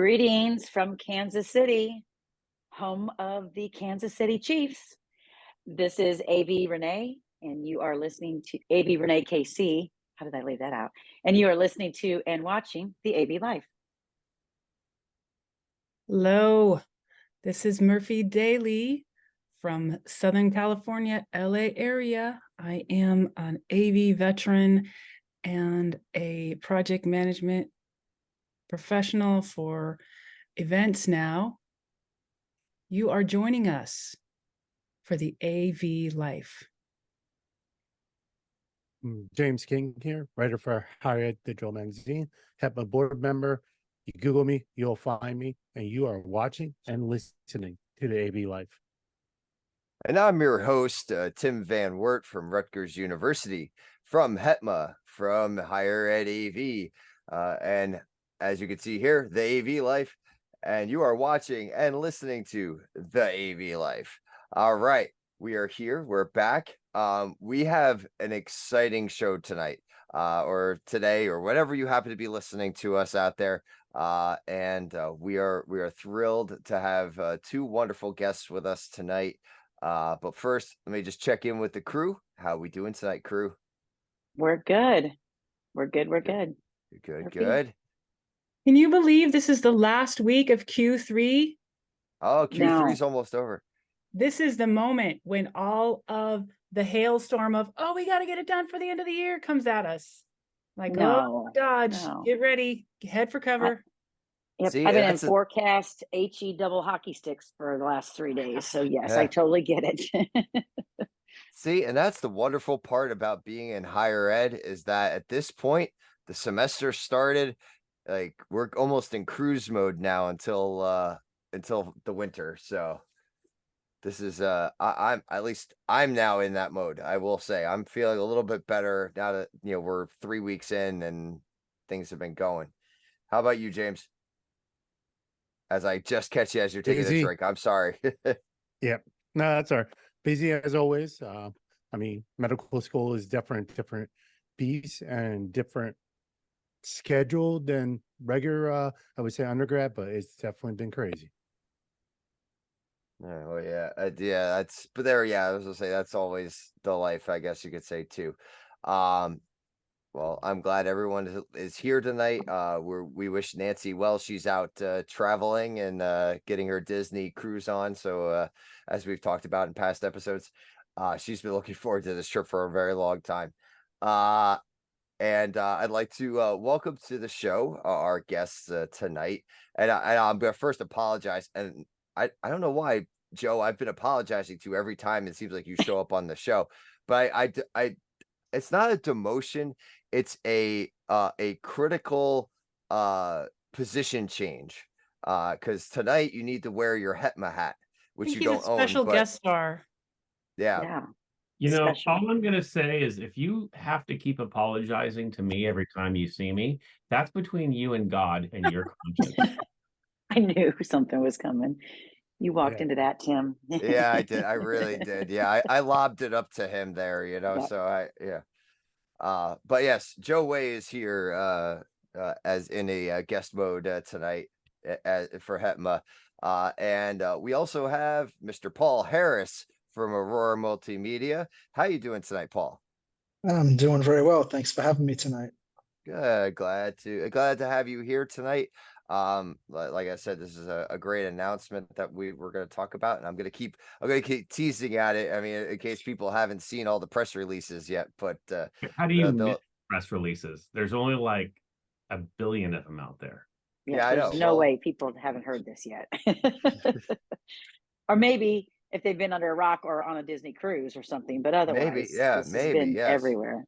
Greetings from Kansas City, home of the Kansas City Chiefs. This is AV Renee, and you are listening to AV Renee KC. How did I leave that out? And you are listening to and watching the AV Life. Hello, this is Murphy Daly from Southern California, LA area. I am an AV veteran and a project management professional for events now. You are joining us for the AV Life. James King here, writer for Higher Ed Digital Magazine, HEPA board member. You Google me, you'll find me, and you are watching and listening to the AV Life. And I'm your host, Tim Van Wert from Rutgers University, from HETMA, from Higher Ed AV. And as you can see here, the AV Life, and you are watching and listening to the AV Life. All right, we are here. We're back. We have an exciting show tonight, or today, or whatever you happen to be listening to us out there. And we are thrilled to have two wonderful guests with us tonight. But first, let me just check in with the crew. How are we doing tonight, crew? We're good. We're good. We're good. Good. Can you believe this is the last week of Q3? Oh, Q3 is No. almost over. This is the moment when all of the hailstorm of, oh, we got to get it done for the end of the year comes at us. Like, No, oh, Dodge, no. get ready, head for cover. Yep, See, I've been in that's forecast HE double hockey sticks for the last 3 days. So yes, I Yeah. totally get it. See, and that's the wonderful part about being in higher ed is that at this point, the semester started, like we're almost in cruise mode now until the winter. So this is I'm at least I'm now in that mode. I will say I'm feeling a little bit better now that we're 3 weeks in and things have been going. How about you, James? As I just catch you as you're taking a Busy. drink. I'm sorry. Yep. No, that's all right. Busy as always. I mean, medical school is different beats and different schedule than regular, I would say undergrad, but it's definitely been crazy. Oh yeah, yeah. I was gonna say that's always the life, I guess you could say too. Well, I'm glad everyone is here tonight. We wish Nancy well. She's out traveling and getting her Disney cruise on. So as we've talked about in past episodes, she's been looking forward to this trip for a very long time. And I'd like to welcome to the show our guests tonight. And I'm going to first apologize. And I don't know why, Joe, I've been apologizing to you every time it seems like you show up on the show. But I it's not a demotion. It's a critical position change. Because tonight you need to wear your HETMA hat, which you He's don't a special own. guest star. Yeah. Yeah. You know, Special. all I'm going to say is if you have to keep apologizing to me every time you see me, that's between you and God and your conscience. I knew something was coming. You walked Yeah. into that, Tim. Yeah, I did. I really did. Yeah, I lobbed it up to him there, Yeah. So but yes, Joe Way is here as in a guest mode tonight for HETMA. And we also have Mr. Paul Harris from Aurora Multimedia. How you doing tonight, Paul? I'm doing very well. Thanks for having me tonight. Good. Glad to have you here tonight. Like I said, this is a great announcement that we're going to talk about, and I'm going to keep teasing at it. I mean, in case people haven't seen all the press releases yet, but How do you miss press releases? There's only like 1 billion of them out there. Yeah, I There's know. no Well, way people haven't heard this yet. Or maybe if they've been under a rock or on a Disney cruise or something, but otherwise, this has been yes. everywhere.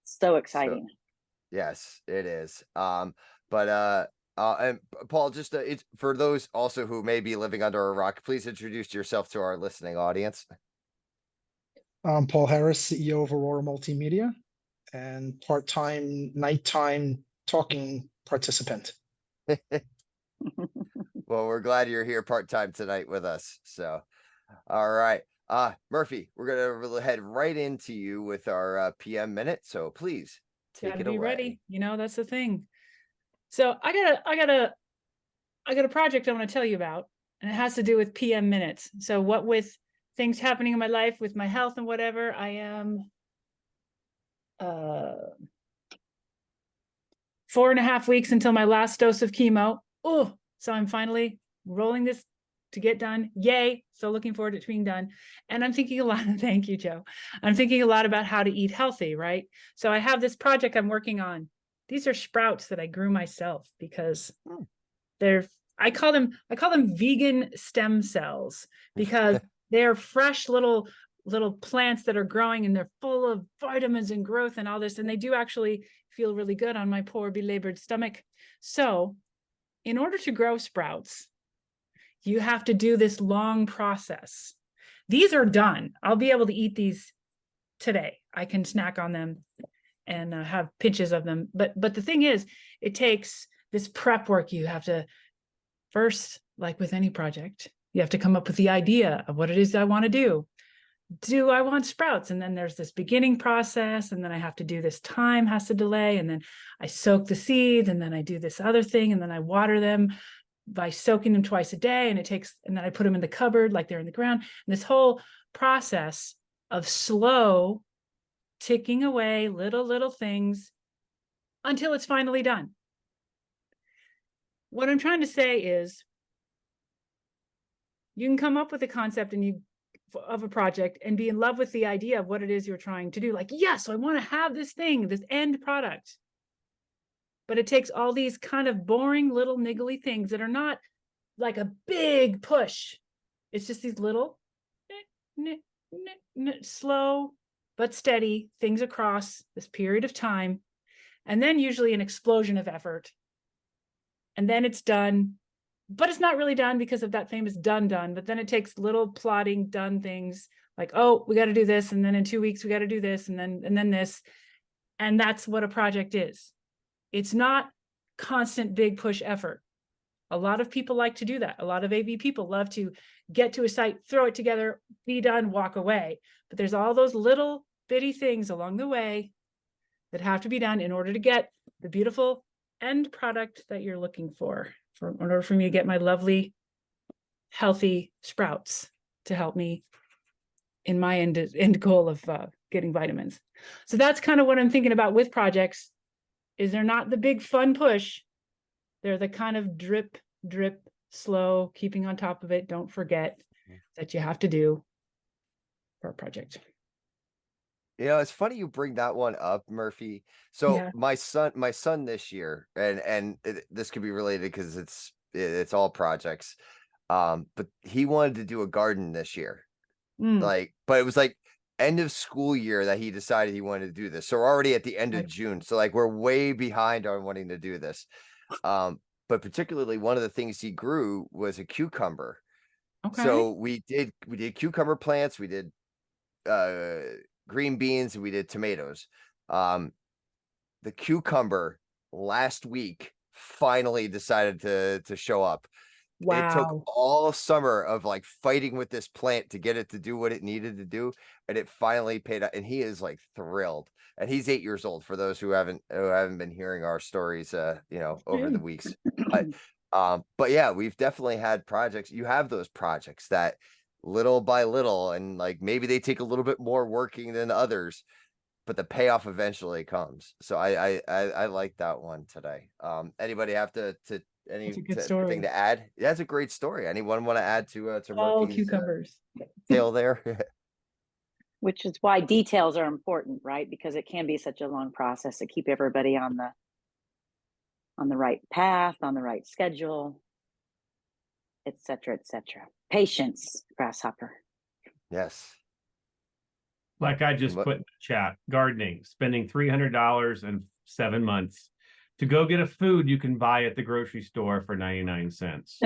So exciting. Yes, it is. And Paul, just it's for those also who may be living under a rock, please introduce yourself to our listening audience. I'm Paul Harris, CEO of Aurora Multimedia and part-time nighttime talking participant. Well, we're glad you're here part-time tonight with us. So, all right. Murphy, we're gonna head right into you with our PM minute. So please take Gotta it be away. ready. You know, that's the thing. So I gotta I got a project I want to tell you about, and it has to do with PM minutes. So what with things happening in my life with my health and whatever, I am 4.5 weeks until my last dose of chemo. Oh, so I'm finally rolling this to get done. Yay. So looking forward to it being done. And I'm thinking a lot, thank you, Joe. I'm thinking a lot about how to eat healthy, right? So I have this project I'm working on. These are sprouts that I grew myself because I call them vegan stem cells because they're fresh little plants that are growing, and they're full of vitamins and growth and all this, and they do actually feel really good on my poor belabored stomach. So in order to grow sprouts, you have to do this long process. These are done. I'll be able to eat these today. I can snack on them and have pinches of them. But the thing is, it takes this prep work. You have to first, like with any project, you have to come up with the idea of what it is I want to do. Do I want sprouts? And then there's this beginning process, and then I have to do this, time has to delay, and then I soak the seeds, and then I do this other thing, and then I water them by soaking them twice a day, and then I put them in the cupboard like they're in the ground. And this whole process of slow ticking away little things until it's finally done. What I'm trying to say is, you can come up with a concept of a project and be in love with the idea of what it is you're trying to do. Like, yes, I want to have this thing, this end product. But it takes all these kind of boring little niggly things that are not like a big push. It's just these little slow but steady things across this period of time. And then usually an explosion of effort. And then it's done. But it's not really done because of that famous done. But then it takes little plodding done things like, oh, we got to do this. And then in 2 weeks, we got to do this. And then this. And that's what a project is. It's not constant big push effort. A lot of people like to do that. A lot of AV people love to get to a site, throw it together, be done, walk away. But there's all those little bitty things along the way that have to be done in order to get the beautiful end product that you're looking for in order for me to get my lovely, healthy sprouts to help me in my end goal of getting vitamins. So that's kind of what I'm thinking about with projects. Is they're not the big fun push. They're the kind of drip, slow, keeping on top of it. Don't forget that you have to do for a project. You know, it's funny you bring that one up, Murphy. So Yeah. my son this year, and this could be related because it's all projects. But he wanted to do a garden this year. But it was like end of school year that he decided he wanted to do this. So we're already at the end of June. So like we're way behind on wanting to do this. But particularly one of the things he grew was a cucumber. Okay. So we did cucumber plants, we did green beans, and we did tomatoes. The cucumber last week finally decided to show up. Wow. It took all summer of like fighting with this plant to get it to do what it needed to do, and it finally paid out. And he is like thrilled. And he's 8 years old. For those who haven't been hearing our stories, over the weeks. But yeah, we've definitely had projects. You have those projects that little by little, and like maybe they take a little bit more working than others, but the payoff eventually comes. So I like that one today. Anybody have anything to add? That's a great story. Anyone want to add to all Murphy's, cucumbers tale there? Which is why details are important, right? Because it can be such a long process to keep everybody on the right path, on the right schedule, et cetera, et cetera. Patience, grasshopper. Yes. Like I just put in the chat, gardening, spending $300 in 7 months to go get a food you can buy at the grocery store for 99 cents.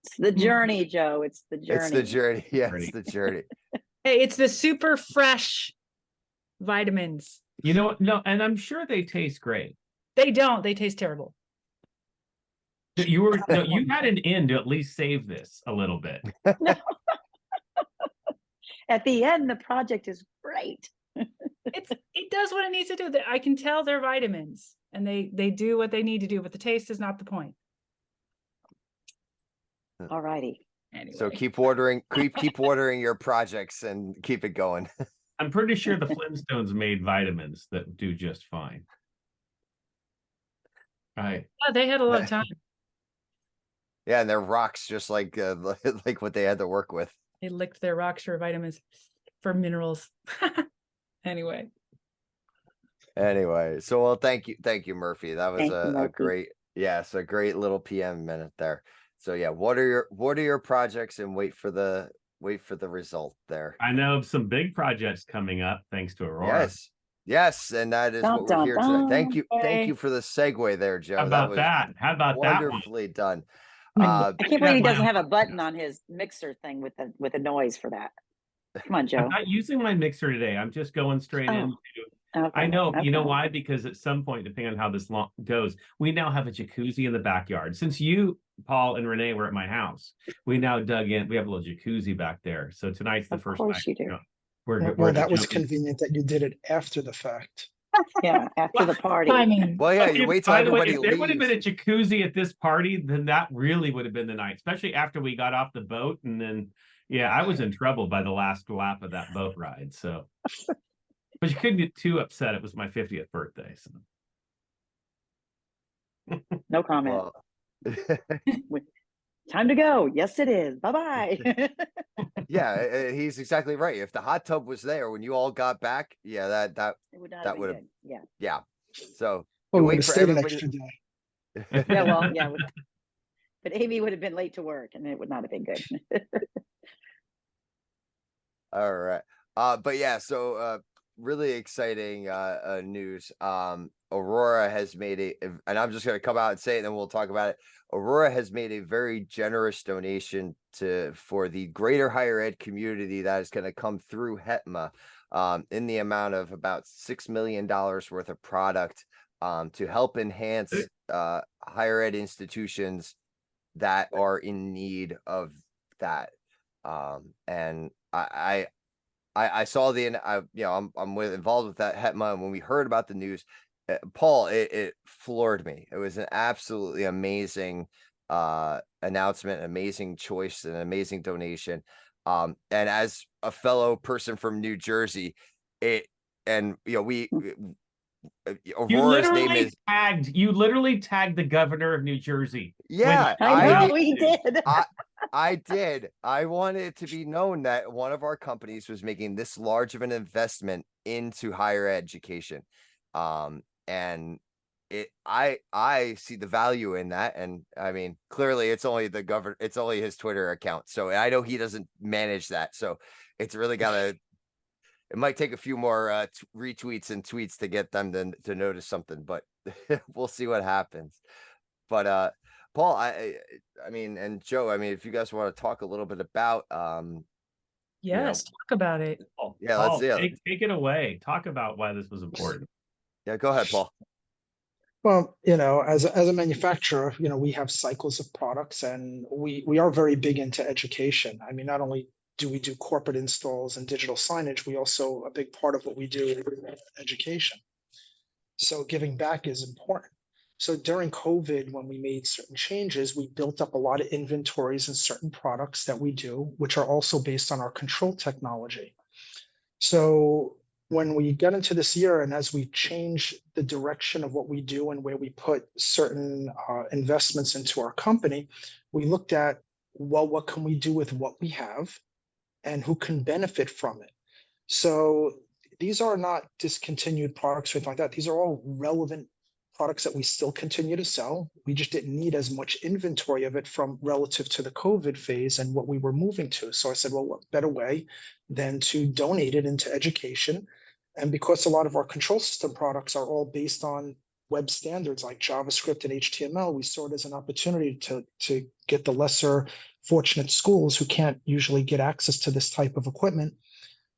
It's the journey, Joe. It's the journey. It's the journey. Yeah, it's the journey. Hey, it's the super fresh vitamins. You know, no, and I'm sure they taste great. They don't. They taste terrible. You had an end to at least save this a little bit. At the end, the project is great. It does what it needs to do. I can tell they're vitamins, and they do what they need to do, but the taste is not the point. All righty. Anyway. So keep ordering your projects and keep it going. I'm pretty sure the Flintstones made vitamins that do just fine. Right. Yeah, they had a lot of time. Yeah, and they're rocks, just like like what they had to work with. They licked their rocks for vitamins, for minerals. Anyway. Anyway, so well, thank you, Murphy. That was Thank you, a Murphy. great, yes, a great little PM minute there. So yeah, what are your projects, and wait for the result there. I know of some big projects coming up thanks to Aurora. Yes, and that is Dun, what we're here dun, today. Thank you dun. for the segue there, Joe. How about was that? How about that one? wonderfully done. I can't believe he my doesn't own- have a button on his mixer thing with a noise for that. Come on, Joe. I'm not using my mixer today. I'm just going straight Oh, into. Okay, I know. You know okay. why? Because at some point, depending on how this goes, we now have a jacuzzi in the backyard. Since you, Paul, and Renee were at my house, we now dug in. We have a little jacuzzi back there. So tonight's the Of first course night. you do. Well, that was convenient that you did it after the fact. Yeah, after the party. Timing. Well, yeah, you wait till By the way, everybody if there would have been a leaves. jacuzzi at this party, then that really would have been the night, especially after we got off the boat. And then, yeah, I was in trouble by the last lap of that boat ride. So, but you couldn't get too upset. It was my 50th birthday. So. No comment. Well, Time to go. Yes, it is. Bye-bye. yeah, he's exactly right. If the hot tub was there when you all got back, yeah, that It would not that have been would've- good. Yeah. yeah. So Oh, you we would wait have for stayed an everybody. extra day. Yeah, well, yeah. But Amy would have been late to work and it would not have been good. All right. But yeah, so really exciting news. Aurora has made and I'm just gonna come out and say it, and then we'll talk about it. Aurora has made a very generous donation for the greater higher ed community that is going to come through HETMA in the amount of about $6 million worth of product to help enhance higher ed institutions that are in need of that. And I saw I'm involved with that HETMA, and when we heard about the news, Paul, it floored me. It was an absolutely amazing announcement, an amazing choice, an amazing donation. And as a fellow person from New Jersey, Aurora's name is You literally tagged the governor of New Jersey. yeah. I know we did. I did. I wanted it to be known that one of our companies was making this large of an investment into higher education. And I see the value in that. And I mean, clearly it's only it's only his Twitter account. So I know he doesn't manage that. So it's really it might take a few more retweets and tweets to get them to notice something, but we'll see what happens. But Paul, I mean, and Joe, I mean, if you guys want to talk a little bit about Yes, talk about it. yeah, Paul, let's take it away. Talk about why this was important. yeah, go ahead, Paul. Well, as a manufacturer, we have cycles of products, and we are very big into education. I mean, not only do we do corporate installs and digital signage, we also, a big part of what we do is education. So giving back is important. So during COVID, when we made certain changes, we built up a lot of inventories in certain products that we do, which are also based on our control technology. So when we get into this year, and as we change the direction of what we do and where we put certain investments into our company, we looked at, well, what can we do with what we have and who can benefit from it? So these are not discontinued products or anything like that. These are all relevant products that we still continue to sell. We just didn't need as much inventory of it from relative to the COVID phase and what we were moving to. So I said, well, what better way than to donate it into education? And because a lot of our control system products are all based on web standards like JavaScript and HTML, we saw it as an opportunity to get the lesser fortunate schools who can't usually get access to this type of equipment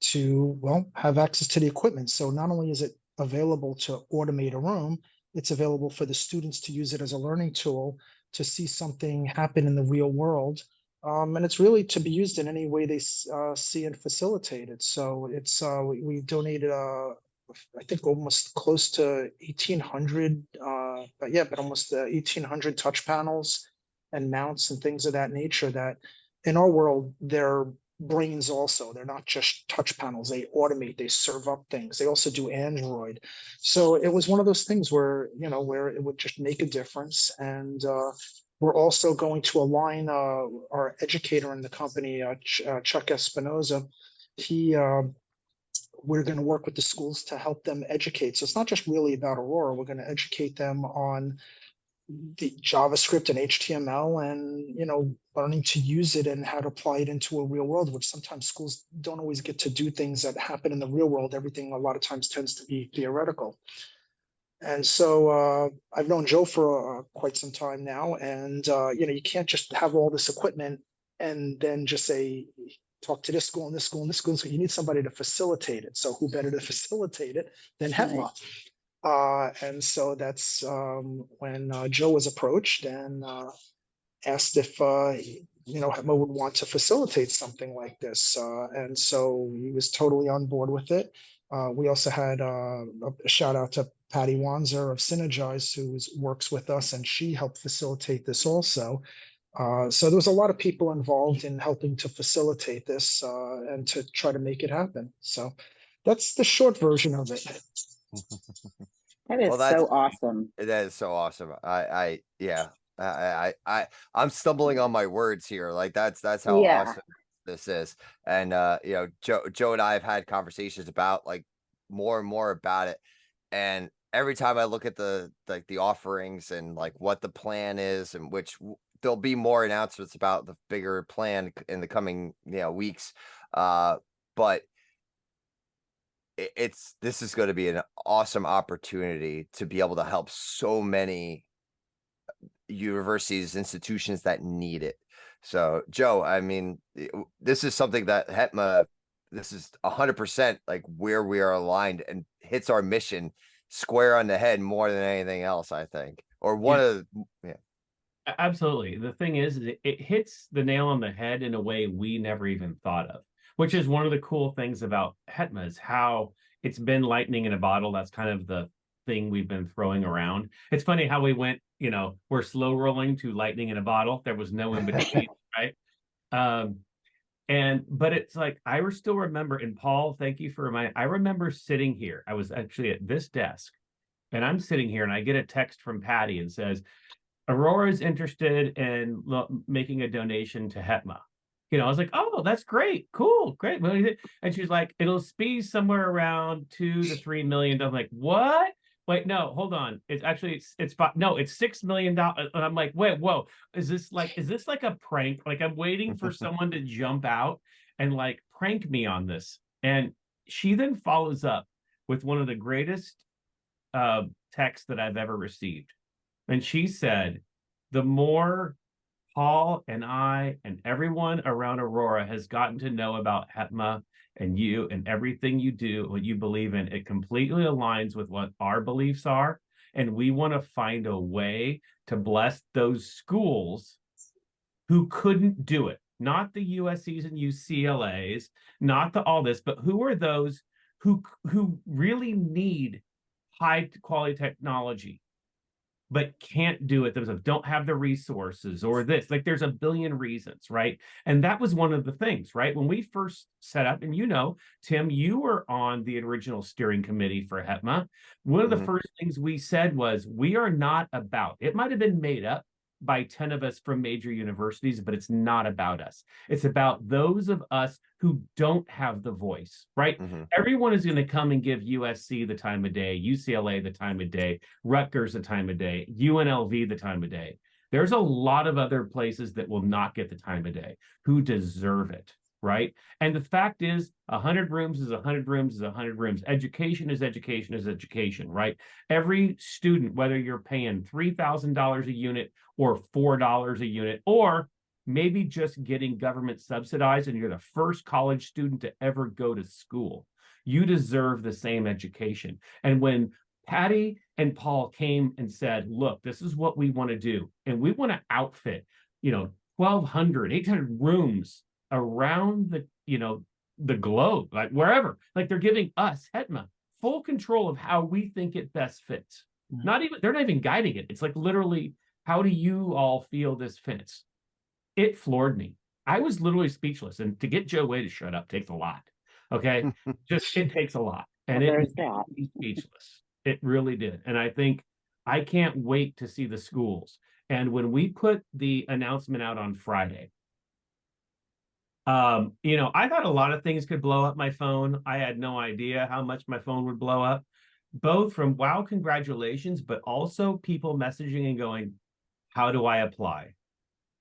to, well, have access to the equipment. So not only is it available to automate a room, it's available for the students to use it as a learning tool to see something happen in the real world. And it's really to be used in any way they see and facilitate it. So it's we donated, I think almost close to 1,800, but almost 1,800 touch panels and mounts and things of that nature that in our world, they're brains also. They're not just touch panels. They automate, they serve up things. They also do Android. So it was one of those things where, you know, where it would just make a difference. And we're also going to align our educator in the company, Chuck Espinoza. We're going to work with the schools to help them educate. So it's not just really about Aurora. We're going to educate them on the JavaScript and HTML and, you know, learning to use it and how to apply it into a real world, which sometimes schools don't always get to do things that happen in the real world. Everything a lot of times tends to be theoretical. And so I've known Joe for quite some time now. And, you know, you can't just have all this equipment and then just say, talk to this school and this school and this school. So you need somebody to facilitate it. So who better to facilitate it than HETMA? And so that's when Joe was approached and asked if, you know, HETMA would want to facilitate something like this. And so he was totally on board with it. We also had a shout out to Patty Wanzer of Synergize, who works with us, and she helped facilitate this also. So there was a lot of people involved in helping to facilitate this and to try to make it happen. So that's the short version of it. That is so awesome. That is so awesome. I'm stumbling on my words here. Like that's how awesome this is. And you know, Joe and I have had conversations about like more and more about it. And every time I look at the offerings and like what the plan is, and which there'll be more announcements about the bigger plan in the coming, you know, weeks. But this is going to be an awesome opportunity to be able to help so many universities, institutions that need it. So Joe, I mean, this is something that HETMA, this is 100% like where we are aligned and hits our mission square on the head more than anything else, I think. Or one of the, Absolutely. The thing is, it hits the nail on the head in a way we never even thought of, which is one of the cool things about HETMA is how it's been lightning in a bottle. That's kind of the thing we've been throwing around. It's funny how we went, you know, we're slow rolling to lightning in a bottle. There was no in between, right? But it's like, I still remember, and Paul, thank you for reminding, I remember sitting here. I was actually at this desk and I'm sitting here and I get a text from Patty and says, Aurora is interested in making a donation to HETMA. You know, I was like, oh, that's great. Cool. Great. And she's like, it'll be somewhere around 2 to 3 million. I'm like, what? Wait, no, hold on. It's actually, it's $6 million. And I'm like, wait, whoa, is this like a prank? Like I'm waiting for someone to jump out and like prank me on this. And she then follows up with one of the greatest texts that I've ever received. And she said, the more Paul and I and everyone around Aurora has gotten to know about HETMA and you and everything you do, what you believe in, it completely aligns with what our beliefs are. And we want to find a way to bless those schools who couldn't do it. Not the USCs and UCLAs, not all this, but who are those who really need high quality technology, but can't do it themselves, don't have the resources or this, like there's a billion reasons, right? And that was one of the things, right? When we first set up, and you know, Tim, you were on the original steering committee for HETMA. One of the first things we said was, we are not about, it might've been made up by 10 of us from major universities, but it's not about us. It's about those of us who don't have the voice, right? Everyone is going to come and give USC the time of day, UCLA the time of day, Rutgers the time of day, UNLV the time of day. There's a lot of other places that will not get the time of day, who deserve it, right? And the fact is, 100 rooms is 100 rooms is 100 rooms. Education is education is education, right? Every student, whether you're paying $3,000 a unit or $4 a unit, or maybe just getting government subsidized and you're the first college student to ever go to school, you deserve the same education. And when Patty and Paul came and said, look, this is what we want to do, and we want to outfit, you know, 1,200, 800 rooms around the, you know, the globe, like wherever, like they're giving us, HETMA, full control of how we think it best fits. Not even, they're not even guiding it. It's like literally how do you all feel this fits? It floored me. I was literally speechless. And to get Joe Way to shut up takes a lot. Okay. Just it takes a lot. And Well, it there's made that. me speechless. It really did. And I think I can't wait to see the schools. And when we put the announcement out on Friday, you know, I thought a lot of things could blow up my phone. I had no idea how much my phone would blow up, both from wow, congratulations, but also people messaging and going, how do I apply?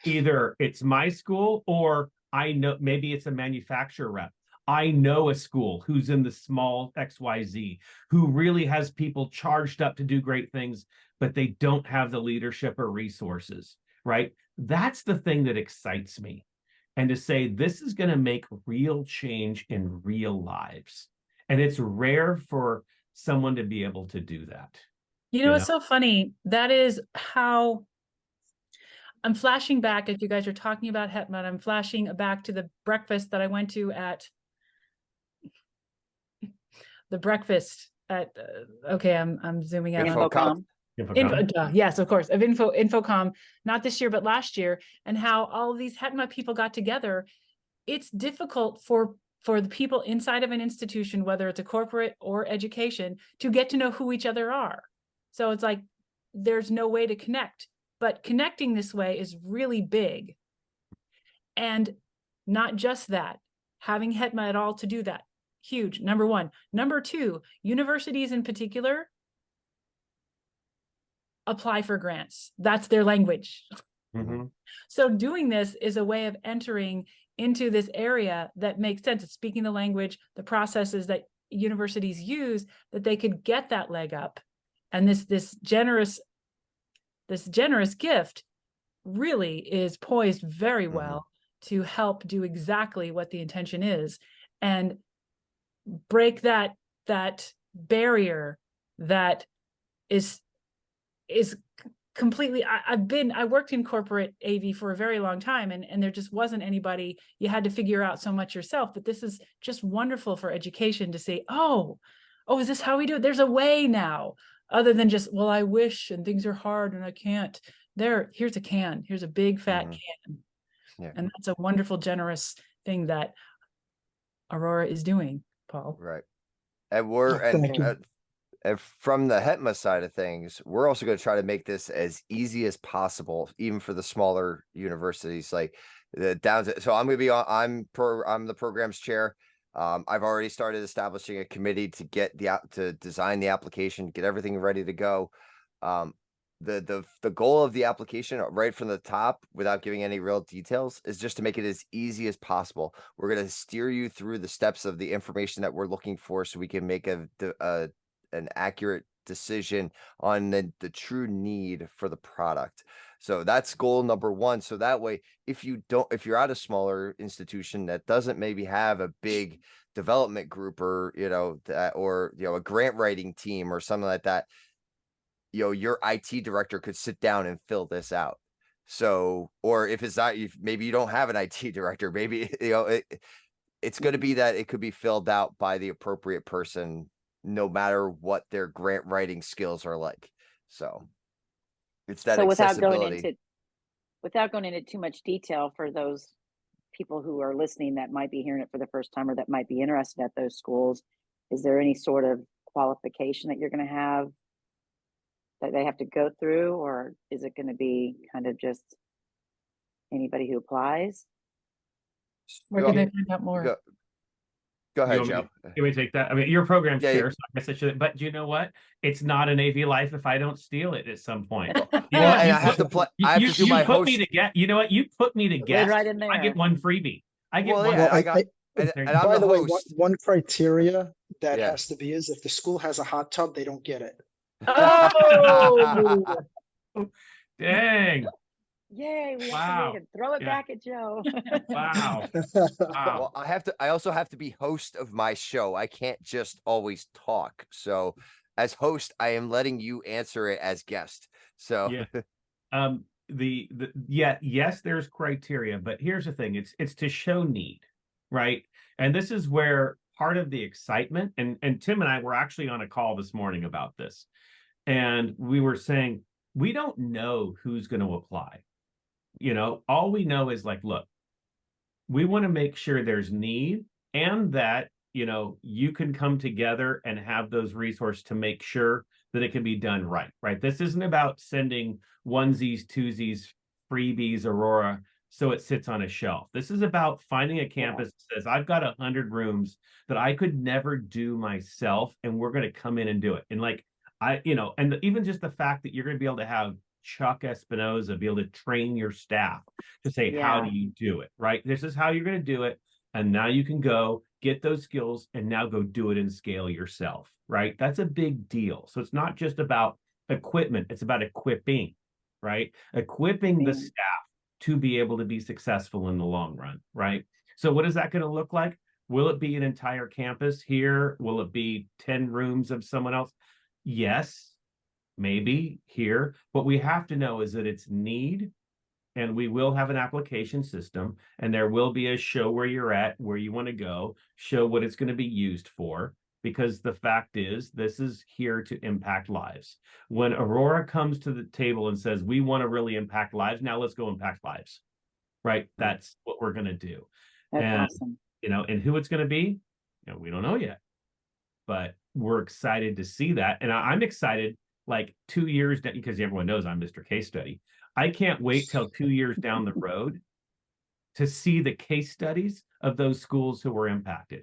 Either it's my school or I know maybe it's a manufacturer rep. I know a school who's in the small XYZ who really has people charged up to do great things, but they don't have the leadership or resources, right? That's the thing that excites me. And to say this is going to make real change in real lives. And it's rare for someone to be able to do that. You know, it's so funny. That is how I'm flashing back as you guys are talking about Hetman. I'm flashing back to the breakfast that I went to at the breakfast at, okay, I'm zooming out. Infocom. Yes, of course, of Infocom, not this year, but last year, and how all of these Hetma people got together. It's difficult for the people inside of an institution, whether it's a corporate or education, to get to know who each other are. So it's like, there's no way to connect, but connecting this way is really big. And not just that, having Hetma at all to do that, huge, number one. Number two, universities in particular apply for grants. That's their language. Mm-hmm. So doing this is a way of entering into this area that makes sense. It's speaking the language, the processes that universities use, that they could get that leg up. And this generous gift really is poised very well to help do exactly what the intention is and break that barrier that is completely. I worked in corporate AV for a very long time, and there just wasn't anybody. You had to figure out so much yourself, but this is just wonderful for education to say, oh, is this how we do it? There's a way now, other than just, well, I wish, and things are hard and I can't. Here's a can, here's a big fat can. Yeah. And that's a wonderful, generous thing that Aurora is doing, Paul. Right. And we're, Thank you. and from the Hetma side of things, we're also going to try to make this as easy as possible, even for the smaller universities, like the down to, so I'm going to be on, I'm the programs chair. I've already started establishing a committee to get to design the application, get everything ready to go. The goal of the application right from the top, without giving any real details, is just to make it as easy as possible. We're going to steer you through the steps of the information that we're looking for, so we can make an accurate decision on the true need for the product. So that's goal number one. So that way, if you're at a smaller institution that doesn't maybe have a big development group, or a grant writing team or something like that, your IT director could sit down and fill this out. So, or if it's not, maybe you don't have an IT director, maybe it's going to be that it could be filled out by the appropriate person, no matter what their grant writing skills are like. So it's that accessibility. Without going into too much detail, for those people who are listening that might be hearing it for the first time or that might be interested at those schools, is there any sort of qualification that you're going to have that they have to go through, or is it going to be kind of just anybody who applies? Where can they find out more? Go ahead, You Joe. want me to take that? I mean, your program Yeah, chair, so I guess I should. But you know what? It's not an AV life if I don't steal it at some point. Well, and I have to play. I have to do my host. You know what? You put me to guest. Right in there. I get one freebie. I get one. Yeah, I got. And I'm by the the way, host. one criteria that Yeah. has to be is if the school has a hot tub, they don't get it. Oh, Dang! Yay! We Wow. activated. Throw it Yeah. back at Joe. Wow! Wow! Well, I also have to be host of my show. I can't just always talk. So as host, I am letting you answer it as guest. So Yeah. Yes, there's criteria, but here's the thing: it's to show need, right? And this is where part of the excitement, and Tim and I were actually on a call this morning about this, and we were saying, we don't know who's going to apply. All we know is like, look, we want to make sure there's need and that, you can come together and have those resources to make sure that it can be done right, right? This isn't about sending onesies, twosies, freebies, Aurora, so it sits on a shelf. This is about finding a campus that says, I've got 100 rooms that I could never do myself, and we're going to come in and do it. And like, and even just the fact that you're going to be able to have Chuck Espinoza be able to train your staff to say, how do you do it, right? This is how you're going to do it. And now you can go get those skills and now go do it and scale yourself, right? That's a big deal. So it's not just about equipment, it's about equipping, right? Equipping the staff to be able to be successful in the long run, right? So what is that going to look like? Will it be an entire campus here? Will it be 10 rooms of someone else? Yes, maybe here. What we have to know is that it's need, and we will have an application system, and there will be a show where you're at, where you want to go, show what it's going to be used for, because the fact is, this is here to impact lives. When Aurora comes to the table and says, we want to really impact lives, now let's go impact lives, right? That's what we're going to do. That's awesome. And who it's going to be, we don't know yet, but we're excited to see that. And I'm excited, like 2 years, because everyone knows I'm Mr. Case Study. I can't wait till 2 years down the road to see the case studies of those schools who were impacted.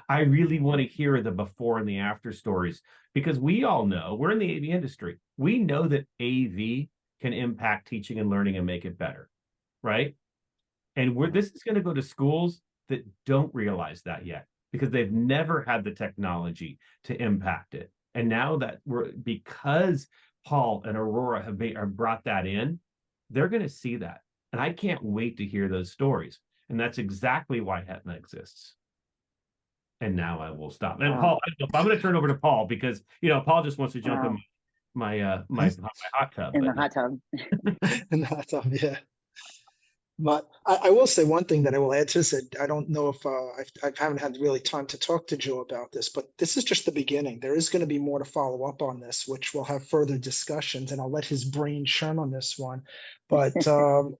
I really want to hear the before and the after stories, because we all know, we're in the AV industry. We know that AV can impact teaching and learning and make it better, right? And this is going to go to schools that don't realize that yet, because they've never had the technology to impact it. And now that because Paul and Aurora have brought that in, they're going to see that. And I can't wait to hear those stories. And that's exactly why HETNA exists. And now I will stop. And Paul, I'm going to turn over to Paul, because, Paul just wants to jump in my hot tub. In the hot tub. In the hot tub, yeah. But I will say one thing that I will add to this. I don't know if I haven't had really time to talk to Joe about this, but this is just the beginning. There is going to be more to follow up on this, which we'll have further discussions, and I'll let his brain churn on this one. But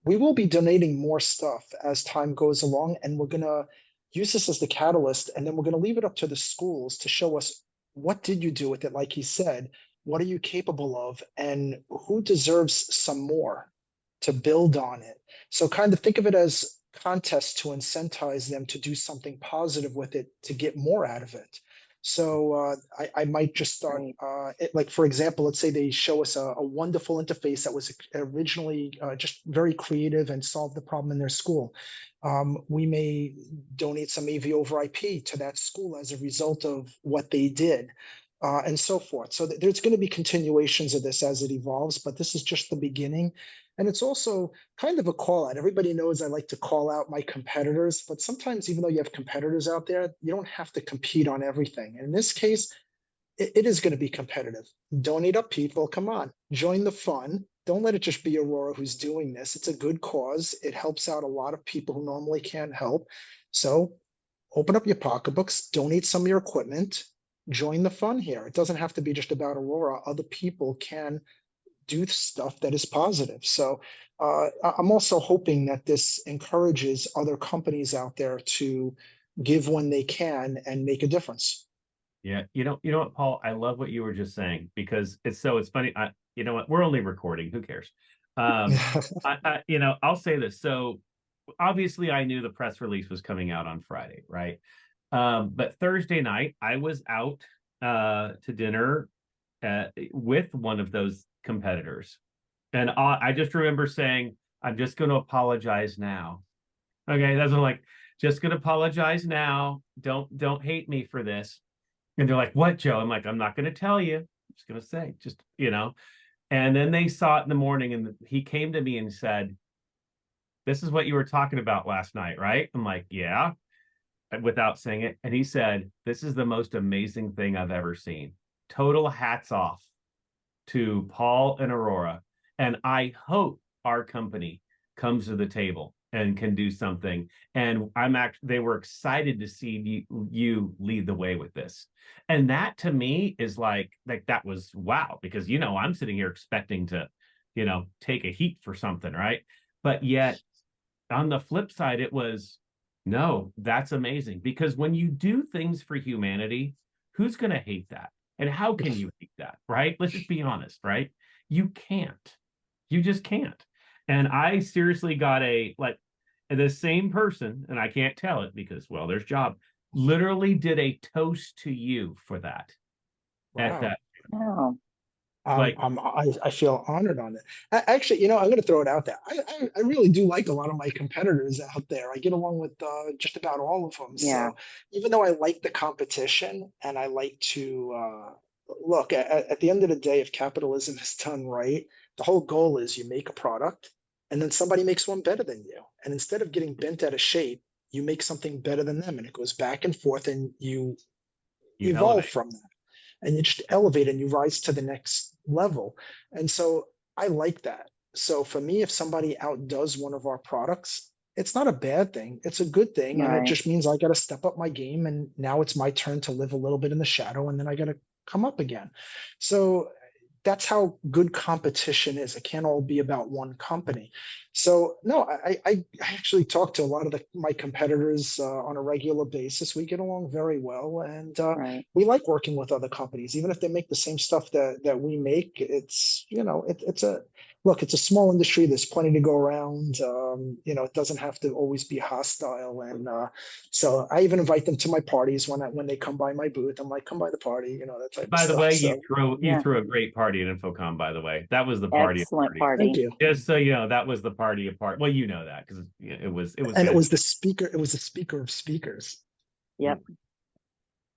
we will be donating more stuff as time goes along, and we're going to use this as the catalyst, and then we're going to leave it up to the schools to show us, what did you do with it? Like he said, what are you capable of, and who deserves some more to build on it? So kind of think of it as contests to incentivize them to do something positive with it, to get more out of it. So I might just start, like, for example, let's say they show us a wonderful interface that was originally just very creative and solved the problem in their school. We may donate some AV over IP to that school as a result of what they did. And so forth. So there's going to be continuations of this as it evolves, but this is just the beginning. And it's also kind of a call out. Everybody knows I like to call out my competitors, but sometimes, even though you have competitors out there, you don't have to compete on everything. And in this case, it is going to be competitive. Donate up, people. Come on, join the fun. Don't let it just be Aurora who's doing this. It's a good cause. It helps out a lot of people who normally can't help. So open up your pocketbooks, donate some of your equipment, join the fun here. It doesn't have to be just about Aurora. Other people can do stuff that is positive. So I'm also hoping that this encourages other companies out there to give when they can and make a difference. Yeah, you know what, Paul, I love what you were just saying, because it's funny. You know what, we're only recording. Who cares? I'll say this. So obviously I knew the press release was coming out on Friday, right? But Thursday night, I was out to dinner with one of those competitors. And I just remember saying, I'm just going to apologize now. Okay, that's like, just going to apologize now. Don't hate me for this. And they're like, what, Joe? I'm like, I'm not going to tell you. I'm just going to say, And then they saw it in the morning, and he came to me and said, this is what you were talking about last night, right? I'm like, yeah. Without saying it. And he said, this is the most amazing thing I've ever seen. Total hats off to Paul and Aurora. And I hope our company comes to the table and can do something. And they were excited to see you lead the way with this. And that to me is like that was wow, because I'm sitting here expecting to take a heat for something, right? But yet on the flip side, it was, no, that's amazing. Because when you do things for humanity, who's going to hate that? And how can you hate that, right? Let's just be honest, right? You can't. You just can't. And I seriously got the same person, and I can't tell it because, well, there's job, literally did a toast to you for that. At Wow. that. Oh, I feel honored on it. Actually, I'm going to throw it out there. I really do like a lot of my competitors out there. I get along with just about all of them. yeah, So even though I like the competition and I like to look at the end of the day, if capitalism is done right, the whole goal is you make a product and then somebody makes one better than you. And instead of getting bent out of shape, you make something better than them, and it goes back and forth, and you evolve elevate. from that, and you just elevate and you rise to the next level. And so I like that. So for me, if somebody outdoes one of our products, it's not a bad thing. It's a good thing. And it right. just means I got to step up my game. And now it's my turn to live a little bit in the shadow. And then I got to come up again. So that's how good competition is. It can't all be about one company. So no, I actually talk to a lot of my competitors on a regular basis. We get along very well, and Right. we like working with other companies, even if they make the same stuff that we make. It's it's a small industry. There's plenty to go around. It doesn't have to always be hostile, and so I even invite them to my parties when they come by my booth. I'm like, come by the party, that type of By the stuff. way, So you Yeah. threw a great party at InfoComm, by the way. That was the party. Excellent thank party. you. Just so you know, that was the party of part. Well, you know that because it was And good. it was the speaker. It was the speaker of speakers. Yep.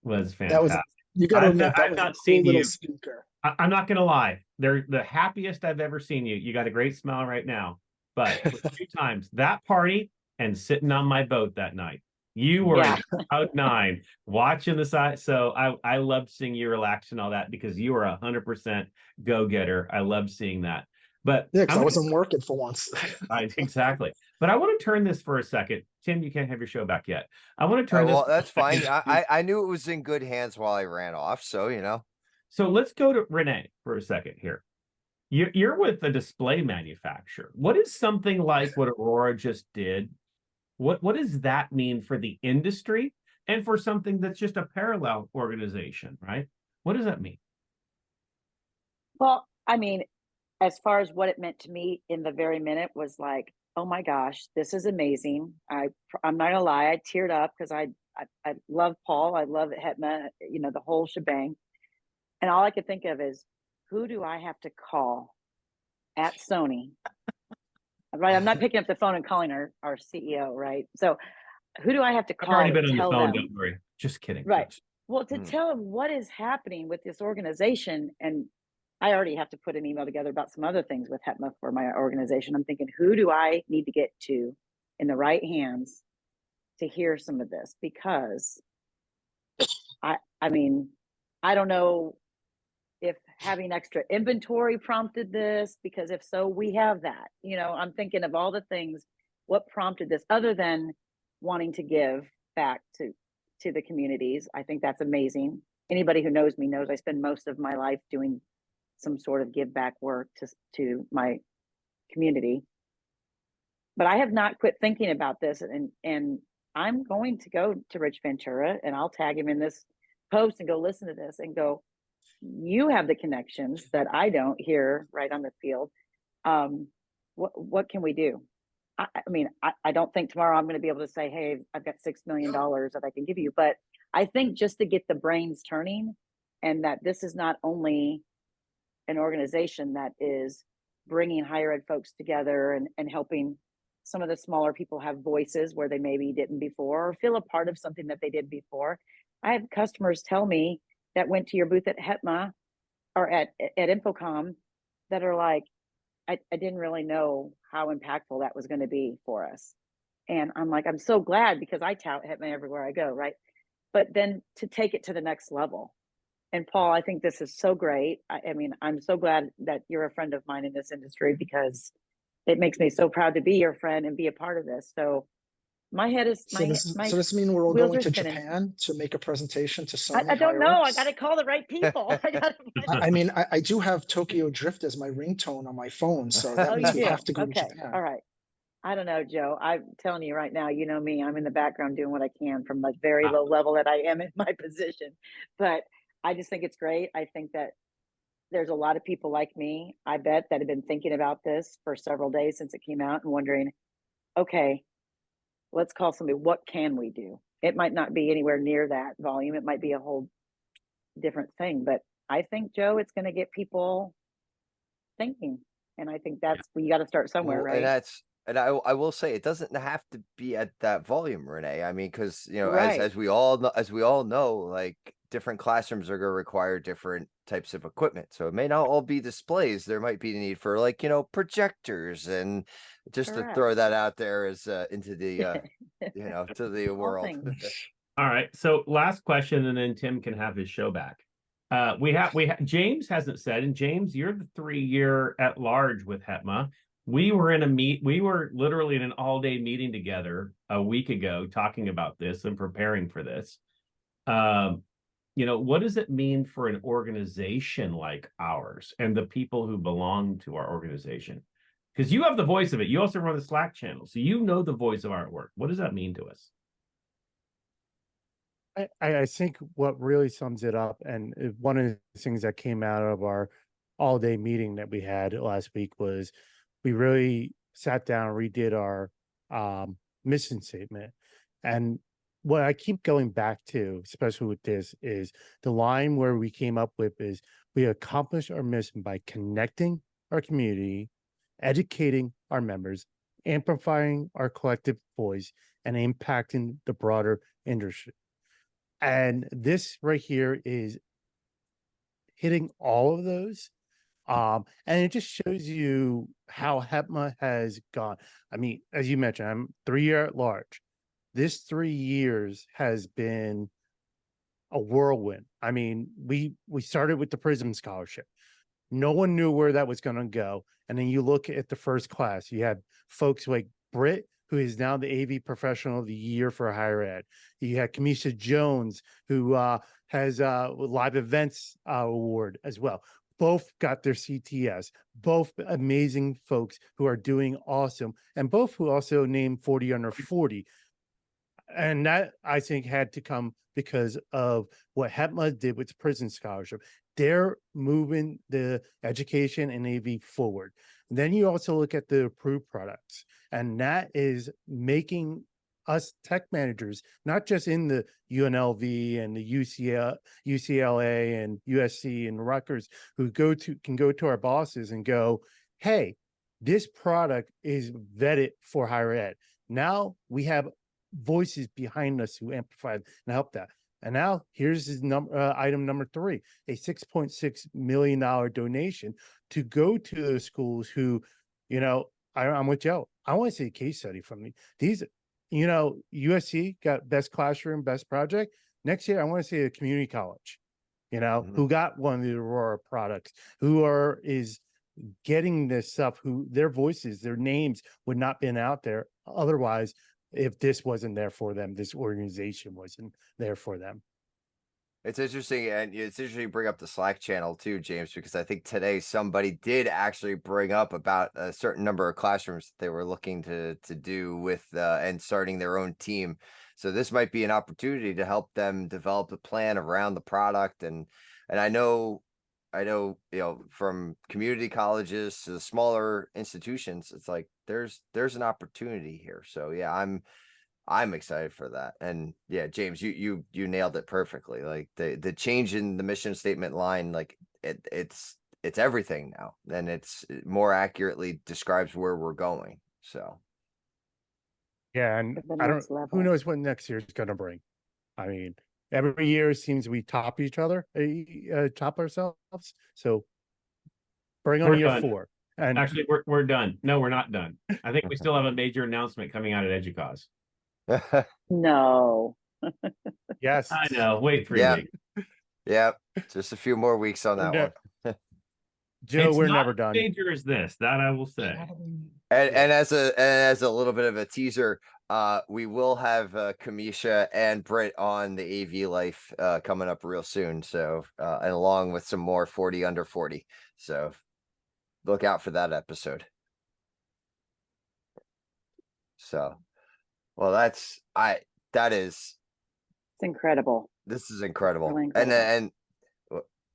Was That was, fantastic. you got to I've admit, not, that I've was a not cool seen little you. speaker. I'm not gonna lie. They're the happiest I've ever seen you. You got a great smile right now. But for 2 times, that party and sitting on my boat that night. You were Yeah. in Cloud 9 watching the side. So I loved seeing you relax and all that because you were 100% go-getter. I loved seeing that. But Yeah, because I'm I gonna wasn't working for once. exactly. But I want to turn this for a second. Tim, you can't have your show back yet. I want to turn this. Well, that's for a fine. second. I knew it was in good hands while I ran off. So. So let's go to Renee for a second here. You're with a display manufacturer. What is something like what Aurora just did? What does that mean for the industry and for something that's just a parallel organization, right? What does that mean? Well, I mean, as far as what it meant to me in the very minute was like, oh my gosh, this is amazing. I'm not gonna lie, I teared up because I love Paul, I love Hetma, the whole shebang. And all I could think of is, who do I have to call at Sony? Right, I'm not picking up the phone and calling our CEO, right? So who do I have to I've call already to been on the tell phone. them? Don't worry. Just kidding. Right. Yes. Well, to tell them what is happening with this organization, and I already have to put an email together about some other things with Hetma for my organization. I'm thinking, who do I need to get to in the right hands to hear some of this? Because I mean, I don't know if having extra inventory prompted this, because if so, we have that. I'm thinking of all the things, what prompted this other than wanting to give back to the communities. I think that's amazing. Anybody who knows me knows I spend most of my life doing some sort of give back work to my community. But I have not quit thinking about this, and I'm going to go to Rich Ventura and I'll tag him in this post and go listen to this and go, you have the connections that I don't here right on the field. What can we do? I mean, I don't think tomorrow I'm going to be able to say, hey, I've got $6 million that I can give you. But I think just to get the brains turning, and that this is not only an organization that is bringing higher ed folks together and helping some of the smaller people have voices where they maybe didn't before, or feel a part of something that they did before. I have customers tell me that went to your booth at Hetma or at InfoComm that are like, I didn't really know how impactful that was going to be for us. And I'm like, I'm so glad, because I tout Hetma everywhere I go, right? But then to take it to the next level. And Paul, I think this is so great. I mean, I'm so glad that you're a friend of mine in this industry, because it makes me so proud to be your friend and be a part of this. So My head is So this my so this mean we're all wheels going are to spinning. Japan to make a presentation to I Sony don't know. I higher-ups? got to call the right people. I gotta find- I mean, I do have Tokyo Drift as my ringtone on my phone, so that oh, means you we do? have to go to Okay. Japan. All right. I don't know, Joe. I'm telling you right now, you know me, I'm in the background doing what I can from the very low level that I am in my position. But I just think it's great. I think that there's a lot of people like me, I bet, that have been thinking about this for several days since it came out and wondering, okay, let's call somebody. What can we do? It might not be anywhere near that volume. It might be a whole different thing. But I think, Joe, it's going to get people thinking. And I think that's, you got to start somewhere, Well, and right? I will say it doesn't have to be at that volume, Renee. I mean, because Right. as we all know, like different classrooms are going to require different types of equipment. So it may not all be displays. There might be the need for like projectors, and just to throw Correct. that out there as into the to the All world. things. All right. So last question, and then Tim can have his show back. We have James hasn't said, and James, you're the 3-year at large with HETMA. We were literally in an all-day meeting together a week ago talking about this and preparing for this. What does it mean for an organization like ours and the people who belong to our organization? Because you have the voice of it. You also run the Slack channel, so you know the voice of artwork. What does that mean to us? I think what really sums it up, and one of the things that came out of our all-day meeting that we had last week, was we really sat down and redid our mission statement. And what I keep going back to, especially with this, is the line where we came up with is, we accomplish our mission by connecting our community, educating our members, amplifying our collective voice, and impacting the broader industry. And this right here is hitting all of those. And it just shows you how HETMA has gone. I mean, as you mentioned, I'm 3-year at large. This 3 years has been a whirlwind. I mean, we started with the Prism Scholarship. No one knew where that was going to go. And then you look at the first class, you had folks like Britt, who is now the AV Professional of the Year for higher ed. You had Kamisha Jones, who has a live events award as well. Both got their CTS, both amazing folks who are doing awesome, and both who also named 40 under 40. And that, I think, had to come because of what HETMA did with the Prison Scholarship. They're moving the education and AV forward. And then you also look at the approved products, and that is making us tech managers, not just in the UNLV and the UCLA and USC and Rutgers, who can go to our bosses and go, hey, this product is vetted for higher ed. Now we have voices behind us who amplify and help that. And now here's his item number 3, a $6.6 million donation to go to those schools who, I'm with Joe. I want to see a case study from these. USC got best classroom, best project. Next year, I want to see a community college, who got one of the Aurora products, who is getting this stuff, who their voices, their names would not been out there otherwise. If this wasn't there for them, this organization wasn't there for them. It's interesting, and it's interesting you bring up the Slack channel too, James, because I think today somebody did actually bring up about a certain number of classrooms that they were looking to do with and starting their own team. So this might be an opportunity to help them develop a plan around the product. And I know, from community colleges to the smaller institutions, it's like there's an opportunity here. So yeah, I'm excited for that. And yeah, James, you nailed it perfectly. Like the change in the mission statement line, like it's everything now, and it's more accurately describes where we're going. So yeah, and who knows what next year is going to bring. I mean, every year it seems we top each other, top ourselves. So bring on year 4. And actually, we're done. No, we're not done. I think we still have a major announcement coming out at EDUCAUSE. No. Yes, I know. Wait 3 weeks. Yeah, just a few more weeks on that one. Joe, it's we're not never as done. major as this, that I will say. And as a little bit of a teaser, we will have Kamisha and Britt on the AV Life coming up real soon. So and along with some more 40 under 40. So look out for that episode. So well, that is It's incredible. this is incredible. really And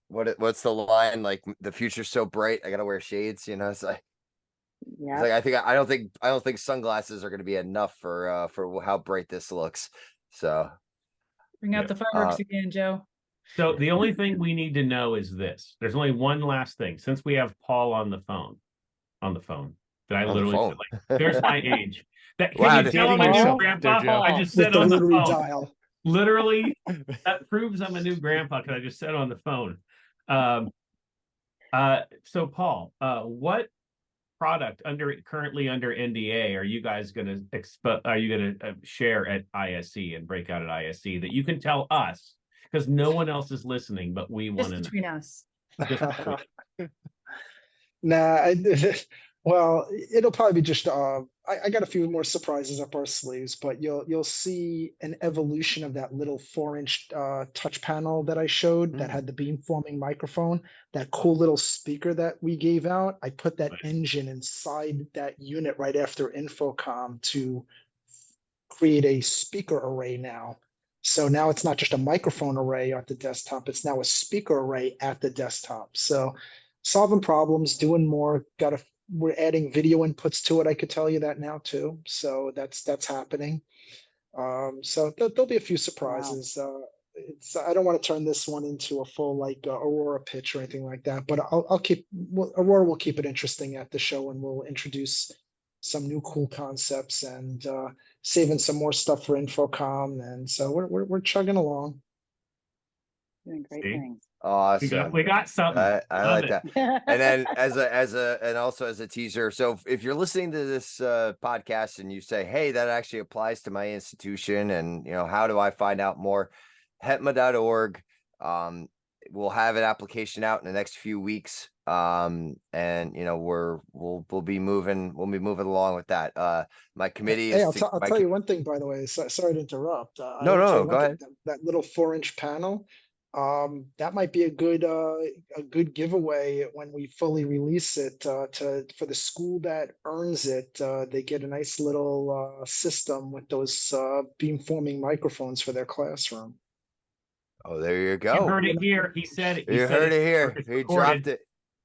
incredible. what's the line, like, the future's so bright I gotta wear shades, you know? It's like, Yeah. I don't think sunglasses are gonna be enough for how bright this looks. So Bring out Yeah. the fireworks again, Joe. So the only thing we need to know is this. There's only one last thing. Since we have Paul on the phone, that I on the literally phone. feel like there's my age. That can Wow, you tell I'm a dating new yourself grandpa? there, Joe. I just With said the on the rotary phone. dial. Literally, that proves I'm a new grandpa because I just said on the phone. So Paul, what product currently under NDA are you guys going to share at ISE and break out at ISE that you can tell us, because no one else is listening, but we want Just to know. between us. Nah, well, it'll probably be just I got a few more surprises up our sleeves, but you'll see an evolution of that little 4-inch touch panel that I showed that had the beamforming microphone, that cool little speaker that we gave out. I put that Right. engine inside that unit right after Infocom to create a speaker array now. So now it's not just a microphone array at the desktop, it's now a speaker array at the desktop. So solving problems, doing more, we're adding video inputs to it. I could tell you that now too. So that's happening. So there'll be a few surprises. I don't want to turn this one into a full like Aurora pitch or anything like that, but Aurora will keep it interesting at the show, and we'll introduce some new cool concepts and saving some more stuff for Infocom. And so we're chugging along. Doing great See? things. Awesome. We got something. I Love like it. that. And then and also as a teaser. So if you're listening to this podcast and you say, hey, that actually applies to my institution, and how do I find out more? hetma.org. We'll have an application out in the next few weeks. And we'll be moving along with that. My committee Hey, is I'll tell you one thing, by the way. Sorry to interrupt. No, go ahead. That little 4-inch panel, that might be a good giveaway when we fully release it for the school that earns it. They get a nice little system with those beamforming microphones for their classroom. Oh, there you You go. heard it here. He said it. You heard it here. It's He recorded. dropped it.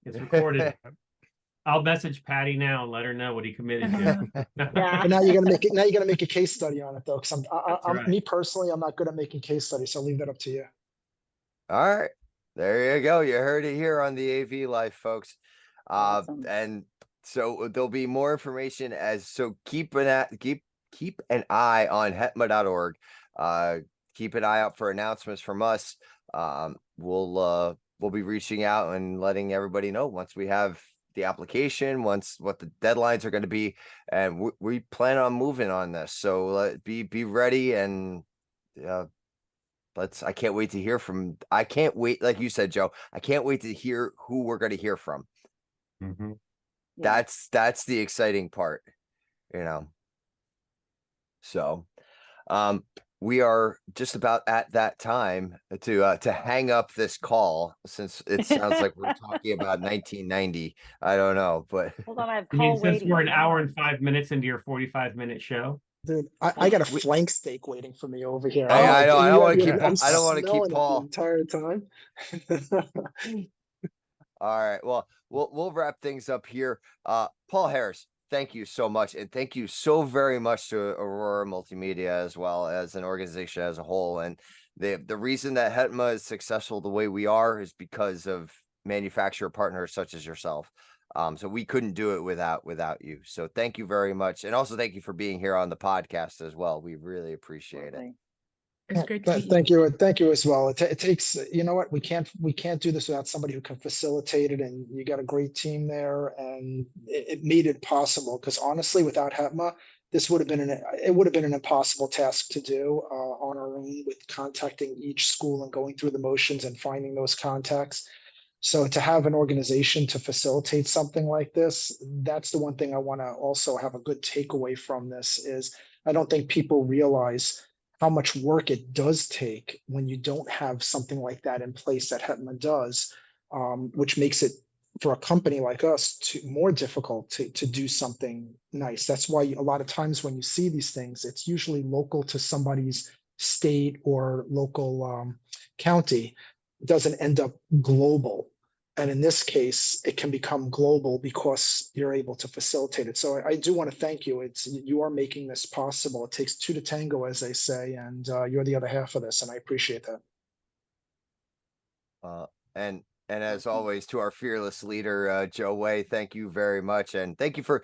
It's recorded. I'll message Patty now and let her know what he committed to. But now you're gonna make a case study on it though, because That's right. me personally, I'm not good at making case studies, so I'll leave that up to you. All right. There you go. You heard it here on the AV Life, folks. Awesome. And so there'll be more information keep an eye on hetma.org. Keep an eye out for announcements from us. We'll be reaching out and letting everybody know once we have the application, what the deadlines are going to be, and we plan on moving on this. So be ready, and I can't wait to hear from. I can't wait, like you said, Joe. I can't wait to hear who we're going to hear from. Mhm. Yeah. That's the exciting part, So, we are just about at that time to hang up this call, since it sounds like we're talking about 1990. I don't know, but Hold on, I have You mean call since waiting. we're an hour and 5 minutes into your 45-minute show? Dude, I got a flank steak waiting for me over here. Hey, I know, I don't wanna I'm keep- I don't wanna keep smelling it the Paul. entire time. all right. Well, we'll wrap things up here. Paul Harris, thank you so much, and thank you so very much to Aurora Multimedia as well as an organization as a whole. And the reason that hetma is successful the way we are is because of manufacturer partners such as yourself. So we couldn't do it without you. So thank you very much, and also thank you for being here on the podcast as well. We really appreciate it. Absolutely. It's great to meet you. Thank you as well. It takes, you know what, we can't do this without somebody who can facilitate it, and you got a great team there, and it made it possible. Because honestly, without hetma, this would have been an impossible task to do on our own, with contacting each school and going through the motions and finding those contacts. So to have an organization to facilitate something like this, that's the one thing I want to also have a good takeaway from this is I don't think people realize how much work it does take when you don't have something like that in place that Hetman does, which makes it for a company like us more difficult to do something nice. That's why a lot of times when you see these things, it's usually local to somebody's state or local county. It doesn't end up global. And in this case, it can become global because you're able to facilitate it. So I do want to thank you. You are making this possible. It takes two to tango, as they say, and you're the other half of this, and I appreciate that. And as always, to our fearless leader, Joe Way, thank you very much, and thank you for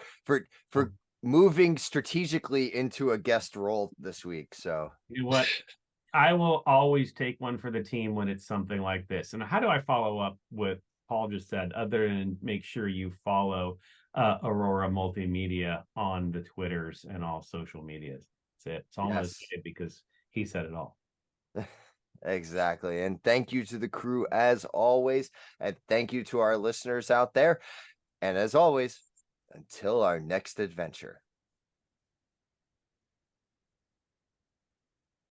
moving strategically into a guest role this week. So you know what? I will always take one for the team when it's something like this. And how do I follow up with Paul just said, other than make sure you follow Aurora Multimedia on the Twitters and all social medias? That's it. It's almost because he said it all. Exactly. And thank you to the crew as always. And thank you to our listeners out there. And as always, until our next adventure.